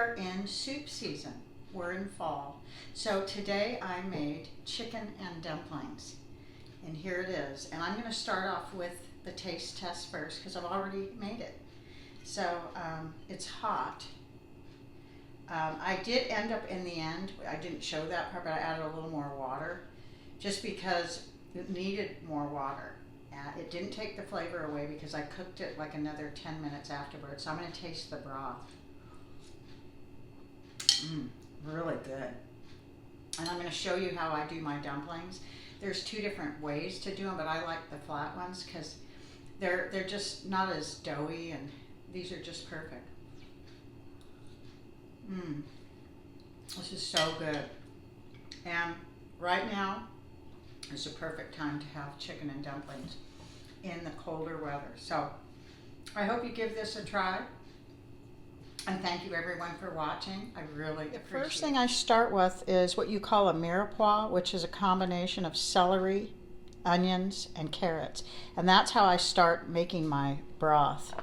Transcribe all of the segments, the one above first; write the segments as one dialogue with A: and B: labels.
A: are in soup season. We're in fall. So today I made chicken and dumplings. And here it is. And I'm going to start off with the taste test first because I've already made it. So it's hot. I did end up in the end, I didn't show that part, but I added a little more water just because it needed more water. It didn't take the flavor away because I cooked it like another 10 minutes afterwards. So I'm going to taste the broth. Really good. And I'm going to show you how I do my dumplings. There's two different ways to do them, but I like the flat ones because they're just not as doughy, and these are just perfect. This is so good. And right now is the perfect time to have chicken and dumplings in the colder weather. So I hope you give this a try. And thank you everyone for watching. I really appreciate it. The first thing I start with is what you call a mirepoix, which is a combination of celery, onions, and carrots. And that's how I start making my broth.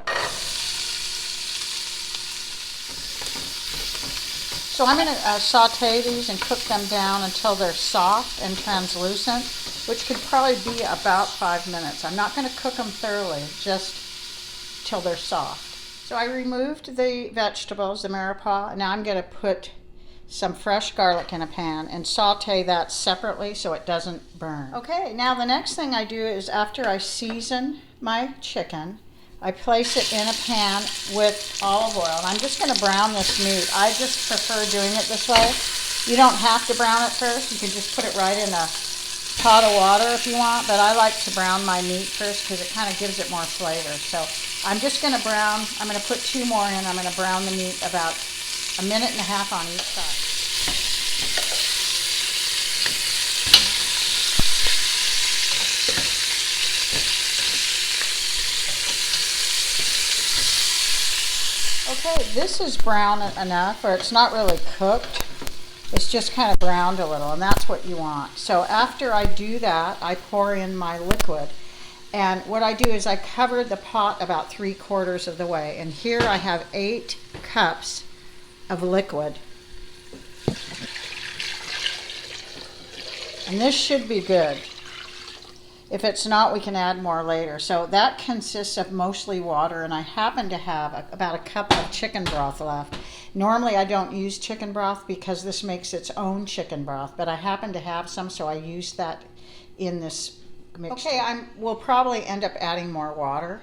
A: So I'm going to saute these and cook them down until they're soft and translucent, which could probably be about 5 minutes. I'm not going to cook them thoroughly, just till they're soft. So I removed the vegetables, the mirepoix. Now I'm going to put some fresh garlic in a pan and saute that separately so it doesn't burn. Okay, now the next thing I do is after I season my chicken, I place it in a pan with olive oil. And I'm just going to brown this meat. I just prefer doing it this way. You don't have to brown it first. You can just put it right in a pot of water if you want, but I like to brown my meat first because it kind of gives it more flavor. So I'm just going to brown, I'm going to put 2 more in. I'm going to brown the meat about 1.5 minutes on each side. Okay, this is brown enough, or it's not really cooked. It's just kind of browned a little, and that's what you want. So after I do that, I pour in my liquid. And what I do is I cover the pot about 3/4 of the way. And here I have 8 cups of liquid. And this should be good. If it's not, we can add more later. So that consists of mostly water, and I happen to have about a cup of chicken broth left. Normally I don't use chicken broth because this makes its own chicken broth, but I happen to have some, so I use that in this mixture. Okay, we'll probably end up adding more water,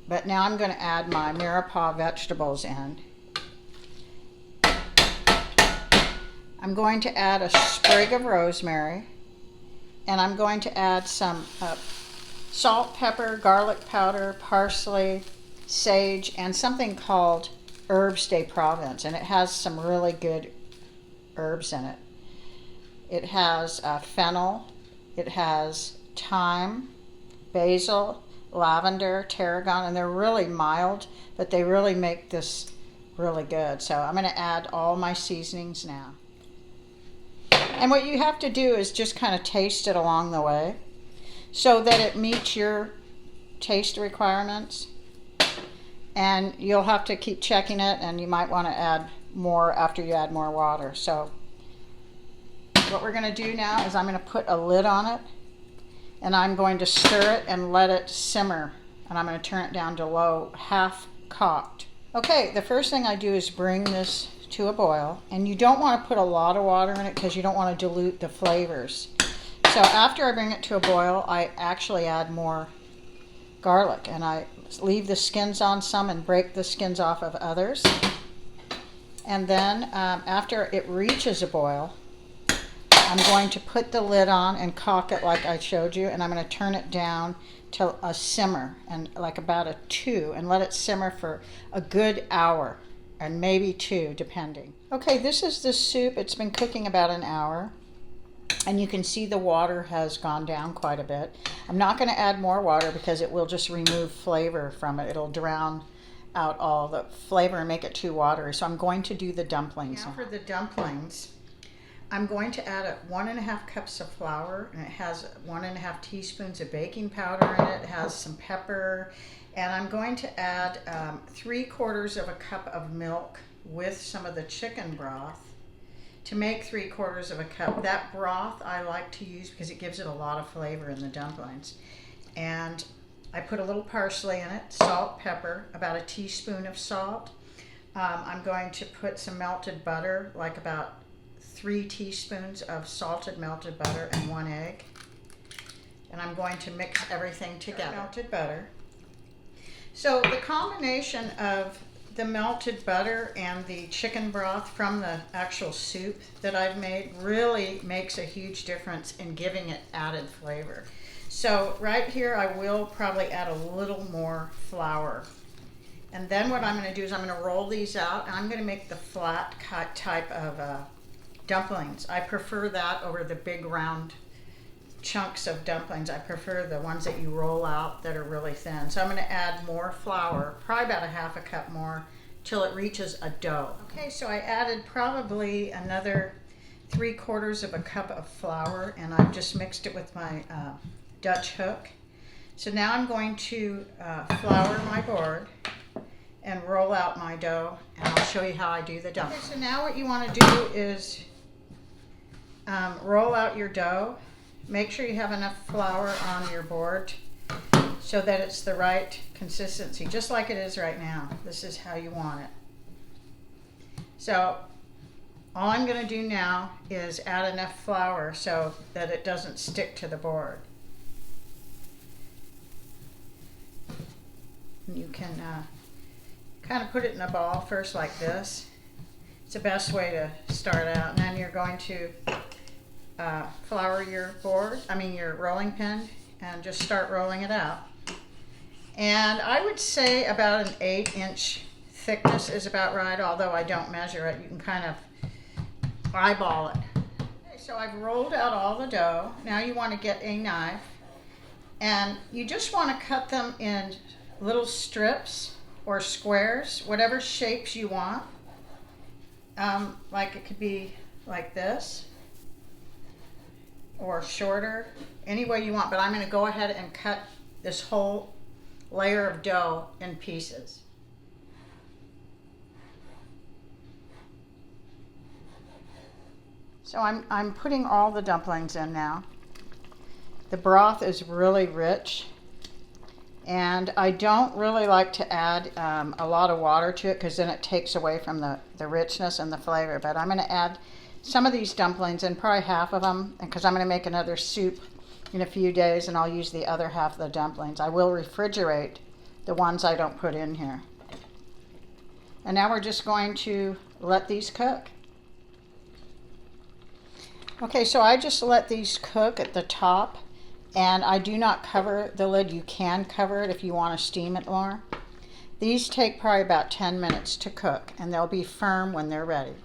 A: but now I'm going to add my mirepoix vegetables in. I'm going to add a sprig of rosemary. And I'm going to add some salt, pepper, garlic powder, parsley, sage, and something called herbes de Provence. And it has some really good herbs in it. It has fennel, it has thyme, basil, lavender, tarragon, and they're really mild, but they really make this really good. So I'm going to add all my seasonings now. And what you have to do is just kind of taste it along the way so that it meets your taste requirements. And you'll have to keep checking it, and you might want to add more after you add more water. So what we're going to do now is I'm going to put a lid on it, and I'm going to stir it and let it simmer. And I'm going to turn it down to low, half cocked. Okay, the first thing I do is bring this to a boil, and you don't want to put a lot of water in it because you don't want to dilute the flavors. So after I bring it to a boil, I actually add more garlic, and I leave the skins on some and break the skins off of others. And then after it reaches a boil, I'm going to put the lid on and cock it like I showed you, and I'm going to turn it down to a simmer, and like about a 2, and let it simmer for a good hour. And maybe 2, depending. Okay, this is the soup. It's been cooking about an hour. And you can see the water has gone down quite a bit. I'm not going to add more water because it will just remove flavor from it. It'll drown out all the flavor and make it too watery. So I'm going to do the dumplings. Now for the dumplings, I'm going to add 1.5 cups of flour. And it has 1.5 teaspoons of baking powder in it. It has some pepper. And I'm going to add 3/4 of a cup of milk with some of the chicken broth to make 3/4 of a cup. That broth I like to use because it gives it a lot of flavor in the dumplings. And I put a little parsley in it, salt, pepper, about a teaspoon of salt. I'm going to put some melted butter, like about 3 teaspoons of salted melted butter and 1 egg. And I'm going to mix everything together. Melted butter. So the combination of the melted butter and the chicken broth from the actual soup that I've made really makes a huge difference in giving it added flavor. So right here I will probably add a little more flour. And then what I'm going to do is I'm going to roll these out and I'm going to make the flat cut type of dumplings. I prefer that over the big round chunks of dumplings. I prefer the ones that you roll out that are really thin. So I'm going to add more flour, probably about a 1/2 cup more, till it reaches a dough. Okay, so I added probably another 3/4 of a cup of flour, and I've just mixed it with my Dutch hook. So now I'm going to flour my board and roll out my dough, and I'll show you how I do the dumplings. Okay, so now what you want to do is roll out your dough. Make sure you have enough flour on your board so that it's the right consistency, just like it is right now. This is how you want it. So all I'm going to do now is add enough flour so that it doesn't stick to the board. You can kind of put it in a ball first like this. It's the best way to start out. And then you're going to flour your your rolling pin, and just start rolling it out. And I would say about an 8-inch thickness is about right, although I don't measure it. You can kind of eyeball it. Okay, so I've rolled out all the dough. Now you want to get a knife, and you just want to cut them in little strips or squares, whatever shapes you want. Like it could be like this, or shorter, any way you want, but I'm going to go ahead and cut this whole layer of dough in pieces. So I'm putting all the dumplings in now. The broth is really rich, and I don't really like to add a lot of water to it because then it takes away from the richness and the flavor, but I'm going to add some of these dumplings, and probably half of them, because I'm going to make another soup in a few days, and I'll use the other half of the dumplings. I will refrigerate the ones I don't put in here. And now we're just going to let these cook. Okay, so I just let these cook at the top, and I do not cover the lid. You can cover it if you want to steam it more. These take probably about 10 minutes to cook, and they'll be firm when they're ready.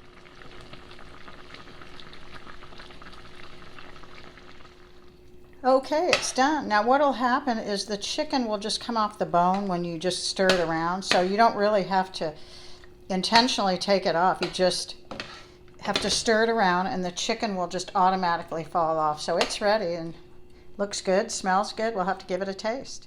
A: Okay, it's done. Now what'll happen is the chicken will just come off the bone when you just stir it around, so you don't really have to intentionally take it off. You just have to stir it around and the chicken will just automatically fall off. So it's ready and looks good, smells good. We'll have to give it a taste.